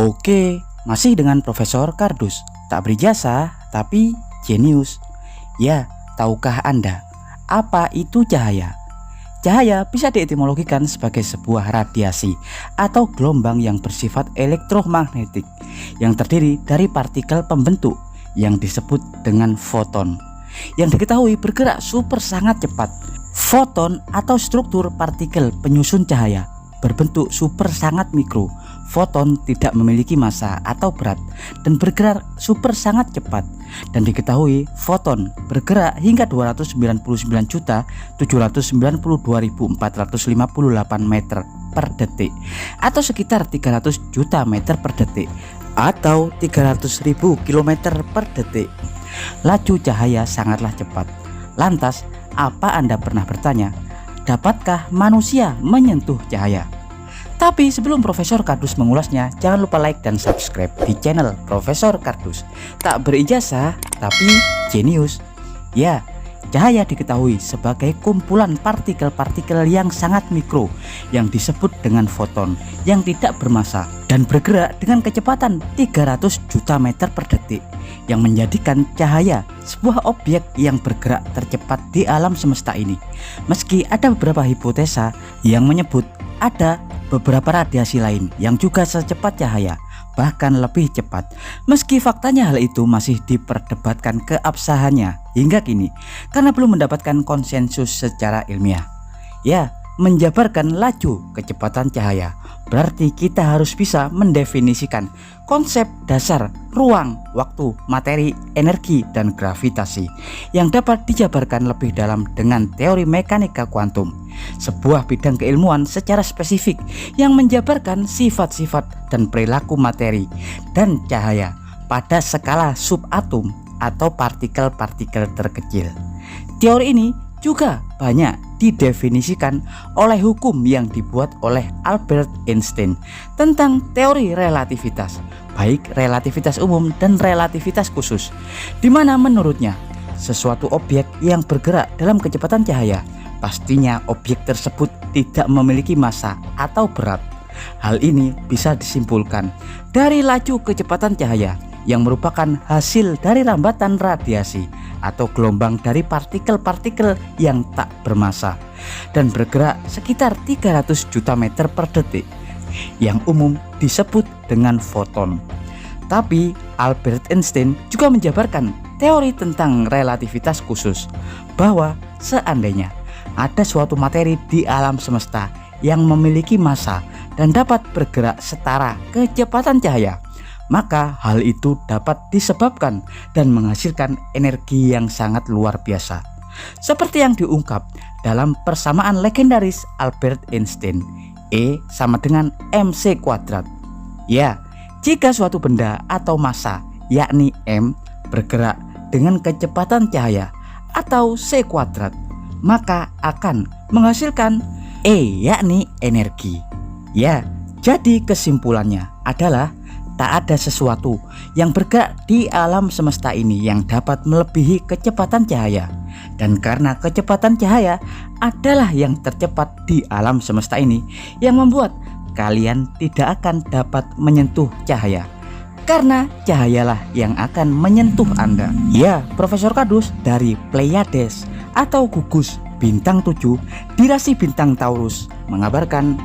Oke, masih dengan Profesor Kardus. Tak berijazah, tapi jenius. Ya, tahukah Anda apa itu cahaya? Cahaya bisa dietimologikan sebagai sebuah radiasi atau gelombang yang bersifat elektromagnetik yang terdiri dari partikel pembentuk yang disebut dengan foton, yang diketahui bergerak super sangat cepat. Foton atau struktur partikel penyusun cahaya berbentuk super sangat mikro. Foton tidak memiliki massa atau berat dan bergerak super sangat cepat, dan diketahui foton bergerak hingga 299.792.458 meter per detik atau sekitar 300 juta meter per detik atau 300.000 km per detik. Laju cahaya sangatlah cepat. Lantas, apa Anda pernah bertanya, dapatkah manusia menyentuh cahaya? Tapi sebelum Profesor Kardus mengulasnya, jangan lupa like dan subscribe di channel Profesor Kardus. Tak berijazah, tapi jenius. Ya, cahaya diketahui sebagai kumpulan partikel-partikel yang sangat mikro yang disebut dengan foton yang tidak bermassa dan bergerak dengan kecepatan 300 juta meter per detik, yang menjadikan cahaya sebuah objek yang bergerak tercepat di alam semesta ini. Meski ada beberapa hipotesa yang menyebut ada beberapa radiasi lain yang juga secepat cahaya, bahkan lebih cepat. Meski faktanya hal itu masih diperdebatkan keabsahannya hingga kini karena belum mendapatkan konsensus secara ilmiah. Ya, menjabarkan laju kecepatan cahaya berarti kita harus bisa mendefinisikan konsep dasar ruang, waktu, materi, energi, dan gravitasi yang dapat dijabarkan lebih dalam dengan teori mekanika kuantum, sebuah bidang keilmuan secara spesifik yang menjabarkan sifat-sifat dan perilaku materi dan cahaya pada skala subatom atau partikel-partikel terkecil. Teori ini juga banyak didefinisikan oleh hukum yang dibuat oleh Albert Einstein tentang teori relativitas, baik relativitas umum dan relativitas khusus, di mana menurutnya sesuatu objek yang bergerak dalam kecepatan cahaya pastinya objek tersebut tidak memiliki massa atau berat. Hal ini bisa disimpulkan dari laju kecepatan cahaya yang merupakan hasil dari rambatan radiasi atau gelombang dari partikel-partikel yang tak bermassa dan bergerak sekitar 300 juta meter per detik, yang umum disebut dengan foton. Tapi Albert Einstein juga menjabarkan teori tentang relativitas khusus, bahwa seandainya ada suatu materi di alam semesta yang memiliki massa dan dapat bergerak setara kecepatan cahaya, maka hal itu dapat disebabkan dan menghasilkan energi yang sangat luar biasa, seperti yang diungkap dalam persamaan legendaris Albert Einstein, E sama dengan mc kuadrat. Ya, jika suatu benda atau massa yakni m bergerak dengan kecepatan cahaya atau c kuadrat, maka akan menghasilkan E yakni energi. Ya, jadi kesimpulannya adalah tak ada sesuatu yang bergerak di alam semesta ini yang dapat melebihi kecepatan cahaya. Dan karena kecepatan cahaya adalah yang tercepat di alam semesta ini, yang membuat kalian tidak akan dapat menyentuh cahaya, karena cahayalah yang akan menyentuh Anda. Ya, Profesor Kardus dari Pleiades atau gugus bintang 7 di rasi bintang Taurus mengabarkan